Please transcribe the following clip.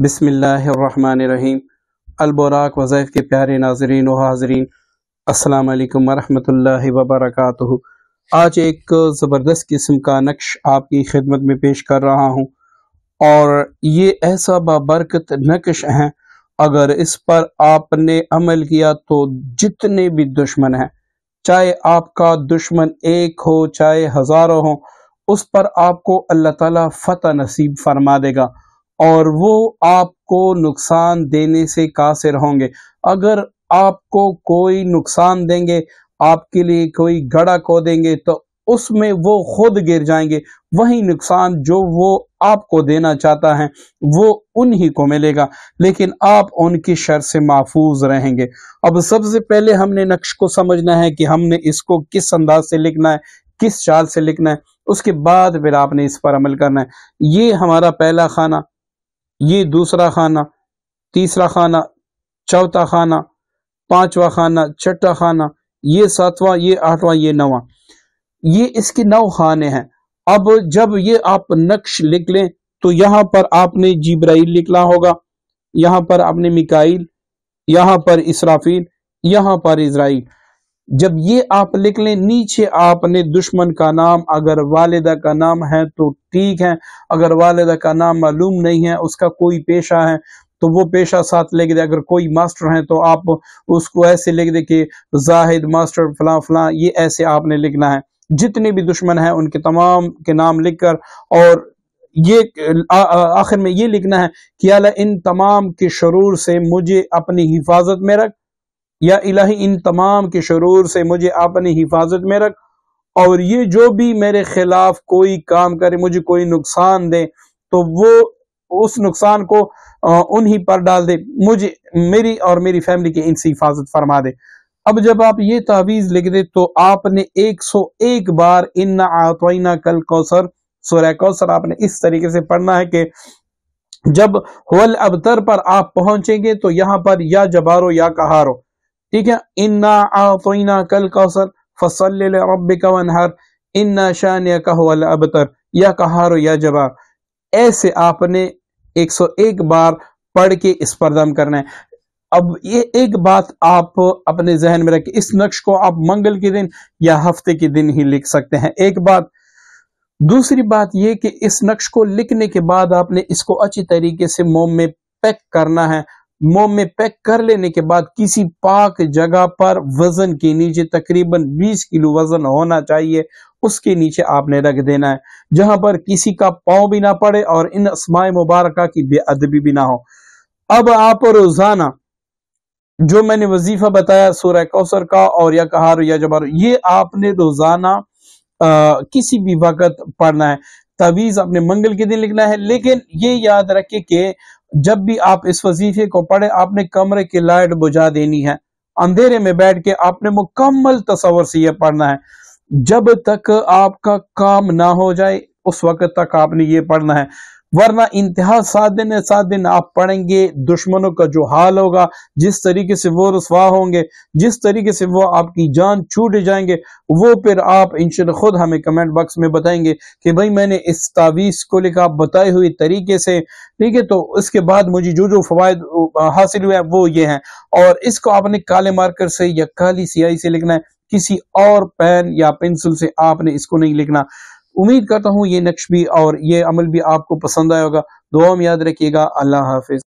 بسم اللہ الرحمن الرحیم۔ البراق وظائف کے پیارے ناظرین و حاضرین، السلام علیکم ورحمۃ اللہ وبرکاتہ۔ آج ایک زبردست قسم کا نقش آپ کی خدمت میں پیش کر رہا ہوں، اور یہ ایسا بابرکت نقش ہے، اگر اس پر آپ نے عمل کیا تو جتنے بھی دشمن ہیں، چاہے آپ کا دشمن ایک ہو چاہے ہزاروں ہوں، اس پر آپ کو اللہ تعالیٰ فتح نصیب فرما دے گا، اور وہ آپ کو نقصان دینے سے قاصر ہوں گے۔ اگر آپ کو کوئی نقصان دیں گے، آپ کے لیے کوئی گڑھا کھو دیں گے، تو اس میں وہ خود گر جائیں گے۔ وہی نقصان جو وہ آپ کو دینا چاہتا ہے وہ انہی کو ملے گا، لیکن آپ ان کی شر سے محفوظ رہیں گے۔ اب سب سے پہلے ہم نے نقش کو سمجھنا ہے کہ ہم نے اس کو کس انداز سے لکھنا ہے، کس چال سے لکھنا ہے، اس کے بعد پھر آپ نے اس پر عمل کرنا ہے۔ یہ ہمارا پہلا خانہ، یہ دوسرا خانہ، تیسرا خانہ، چوتھا خانہ، پانچواں خانہ، چھٹا خانہ، یہ ساتواں، یہ آٹھواں، یہ نواں، یہ اس کے 9 خانے ہیں۔ اب جب یہ آپ نقش لکھ لیں تو یہاں پر آپ نے جبرائیل لکھنا ہوگا، یہاں پر آپ نے میکائیل، یہاں پر اسرافیل، یہاں پر اسرائیل۔ جب یہ آپ لکھ لیں، نیچے آپ نے دشمن کا نام، اگر والدہ کا نام ہے تو ٹھیک ہے، اگر والدہ کا نام معلوم نہیں ہے، اس کا کوئی پیشہ ہے تو وہ پیشہ ساتھ لکھ دے۔ اگر کوئی ماسٹر ہے تو آپ اس کو ایسے لکھ دے کہ زاہد ماسٹر فلاں فلاں، یہ ایسے آپ نے لکھنا ہے۔ جتنے بھی دشمن ہیں ان کے تمام کے نام لکھ کر، اور یہ آخر میں یہ لکھنا ہے کہ اللہ ان تمام کے شرور سے مجھے اپنی حفاظت میں رکھ، یا الہی ان تمام کے شرور سے مجھے اپنی حفاظت میں رکھ، اور یہ جو بھی میرے خلاف کوئی کام کرے، مجھے کوئی نقصان دے، تو وہ اس نقصان کو انہی پر ڈال دے، مجھے میری اور میری فیملی کی ان سے حفاظت فرما دے۔ اب جب آپ یہ تعویذ لکھ دے تو آپ نے 101 بار انا اعطیناک الکوثر، سورہ کوثر آپ نے اس طریقے سے پڑھنا ہے کہ جب هو الابتر پر آپ پہنچیں گے تو یہاں پر یا جبارو یا قہارو، ٹھیک ہے، انا اعطیناک الکوثر فصل لربک وانحر ان شانئک هو الابتر، یا قہارو یا جبار، ایسے آپ نے 101 بار پڑھ کے اس پر دم کرنا ہے۔ اب یہ ایک بات آپ اپنے ذہن میں رکھیں، اس نقش کو آپ منگل کے دن یا ہفتے کے دن ہی لکھ سکتے ہیں، ایک بات۔ دوسری بات یہ کہ اس نقش کو لکھنے کے بعد آپ نے اس کو اچھی طریقے سے موم میں پیک کرنا ہے۔ موم میں پیک کر لینے کے بعد کسی پاک جگہ پر وزن کے نیچے تقریباً 20 کلو وزن ہونا چاہیے، اس کے نیچے آپ نے رکھ دینا ہے، جہاں پر کسی کا پاؤں بھی نہ پڑے اور ان اسماء مبارکہ کی بے ادبی بھی نہ ہو۔ اب آپ روزانہ جو میں نے وظیفہ بتایا سورہ کوثر کا اور یا قہار یا جبار، یہ آپ نے روزانہ کسی بھی وقت پڑھنا ہے۔ تعویذ آپ نے منگل کے دن لکھنا ہے، لیکن یہ یاد رکھے کہ جب بھی آپ اس وظیفے کو پڑھیں، آپ نے کمرے کی لائٹ بجھا دینی ہے، اندھیرے میں بیٹھ کے آپ نے مکمل تصور سے یہ پڑھنا ہے۔ جب تک آپ کا کام نہ ہو جائے اس وقت تک آپ نے یہ پڑھنا ہے، ورنہ انتہا 7 دن آپ پڑھیں گے، دشمنوں کا جو حال ہوگا، جس طریقے سے وہ رسوا ہوں گے، جس طریقے سے وہ آپ کی جان چھوٹ جائیں گے، وہ پھر آپ انشاءاللہ خود ہمیں کمنٹ باکس میں بتائیں گے کہ بھائی میں نے اس تعویذ کو لکھا بتائے ہوئی طریقے سے، ٹھیک ہے، تو اس کے بعد مجھے جو فوائد حاصل ہوئے وہ یہ ہیں۔ اور اس کو آپ نے کالے مارکر سے یا کالی سیاہی سے لکھنا ہے، کسی اور پین یا پنسل سے آپ نے اس کو نہیں لکھنا۔ امید کرتا ہوں یہ نقش بھی اور یہ عمل بھی آپ کو پسند آئے ہوگا۔ دعا میں یاد رکھیے گا۔ اللہ حافظ۔